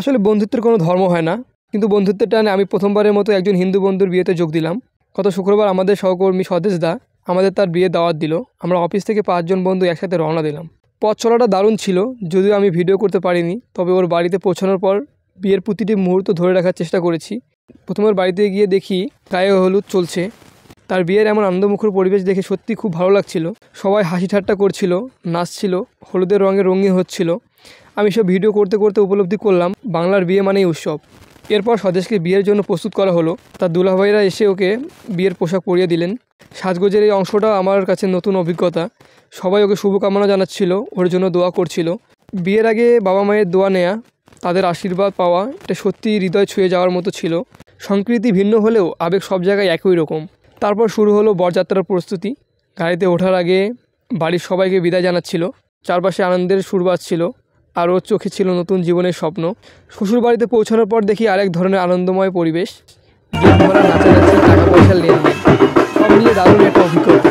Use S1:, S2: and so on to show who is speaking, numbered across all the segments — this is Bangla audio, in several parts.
S1: আসলে বন্ধুত্বের কোনো ধর্ম হয় না, কিন্তু বন্ধুত্বের টানে আমি প্রথমবারের মতো একজন হিন্দু বন্ধুর বিয়েতে যোগ দিলাম। গত শুক্রবার আমাদের সহকর্মী স্বদেশ দা আমাদের তার বিয়ে দাওয়াত দিল। আমরা অফিস থেকে 5 জন বন্ধু একসাথে রওনা দিলাম। পথ চলাটা দারুণ ছিল, যদিও আমি ভিডিও করতে পারিনি। তবে ওর বাড়িতে পৌঁছানোর পর বিয়ের প্রতিটি মুহূর্ত ধরে রাখার চেষ্টা করেছি। প্রথমে ওর বাড়িতে গিয়ে দেখি গায়ে হলুদ চলছে। তার বিয়ের এমন আনন্দমুখর পরিবেশ দেখে সত্যি খুব ভালো লাগছিল। সবাই হাসি ঠাট্টা করছিল, নাচছিল, হলুদের রঙে রঙিন হচ্ছিল। আমি সব ভিডিও করতে করতে উপলব্ধি করলাম বাংলার বিয়ে মানেই উৎসব। এরপর স্বদেশকে বিয়ের জন্য প্রস্তুত করা হলো। তার দুলাভাইরা এসে ওকে বিয়ের পোশাক পরিয়ে দিলেন। সাজগোজের এই অংশটা আমার কাছে নতুন অভিজ্ঞতা। সবাই ওকে শুভকামনা জানাচ্ছিল, ওর জন্য দোয়া করছিল। বিয়ের আগে বাবা মায়ের দোয়া নেয়া, তাদের আশীর্বাদ পাওয়া, এটা সত্যিই হৃদয় ছুঁয়ে যাওয়ার মতো ছিল। সংস্কৃতি ভিন্ন হলেও আবেগ সব জায়গায় একই রকম। তারপর শুরু হলো বরযাত্রার প্রস্তুতি। গাড়িতে ওঠার আগে বাড়ির সবাইকে বিদায় জানাচ্ছিল। চারপাশে আনন্দের সুর বাজছিল, আর ওর চোখে ছিল নতুন জীবনের স্বপ্ন। শ্বশুরবাড়িতে পৌঁছানোর পর দেখি আরেক ধরনের আনন্দময় পরিবেশ। গেট ভরা নাচানাচি, টাকা পয়সার লেনদেন, সব মিলিয়ে দারুণ একটা অভিজ্ঞতা।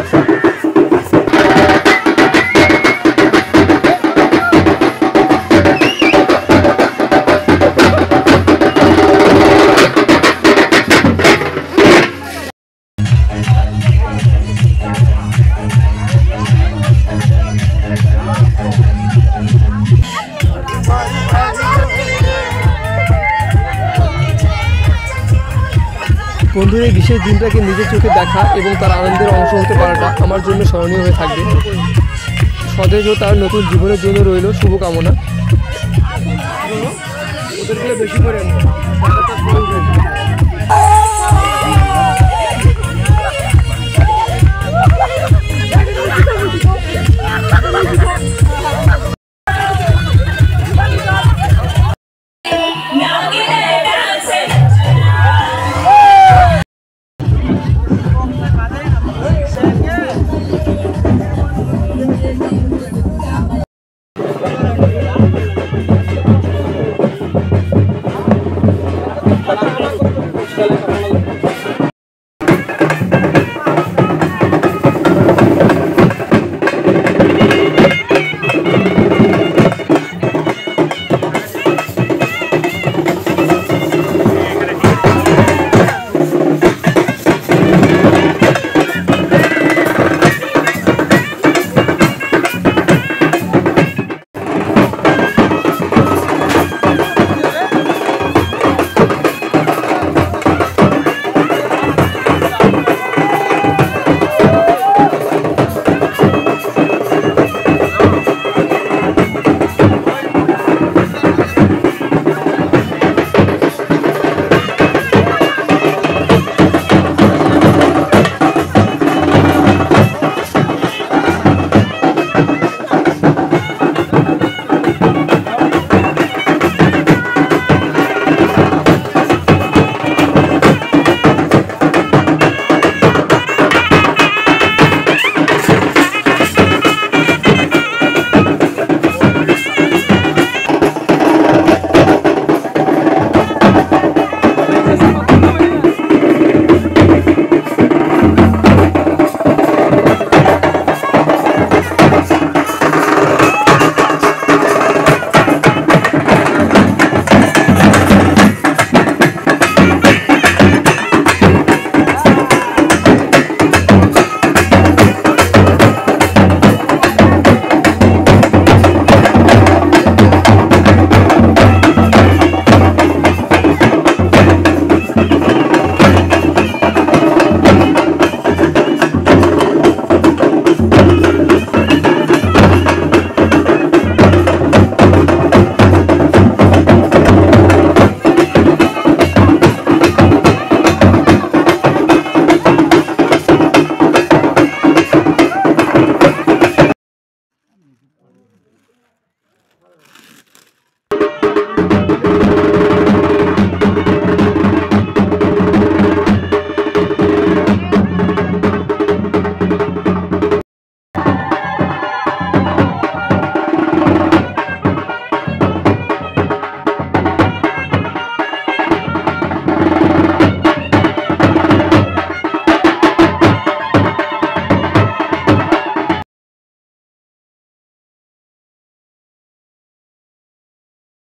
S1: বন্ধুর এই বিশেষ দিনটাকে নিজের চোখে দেখা এবং তার আনন্দের অংশ হতে পারাটা আমার জন্য স্মরণীয় হয়ে থাকবে। স্বদেশ ও তার নতুন জীবনের জন্য রইল শুভকামনা।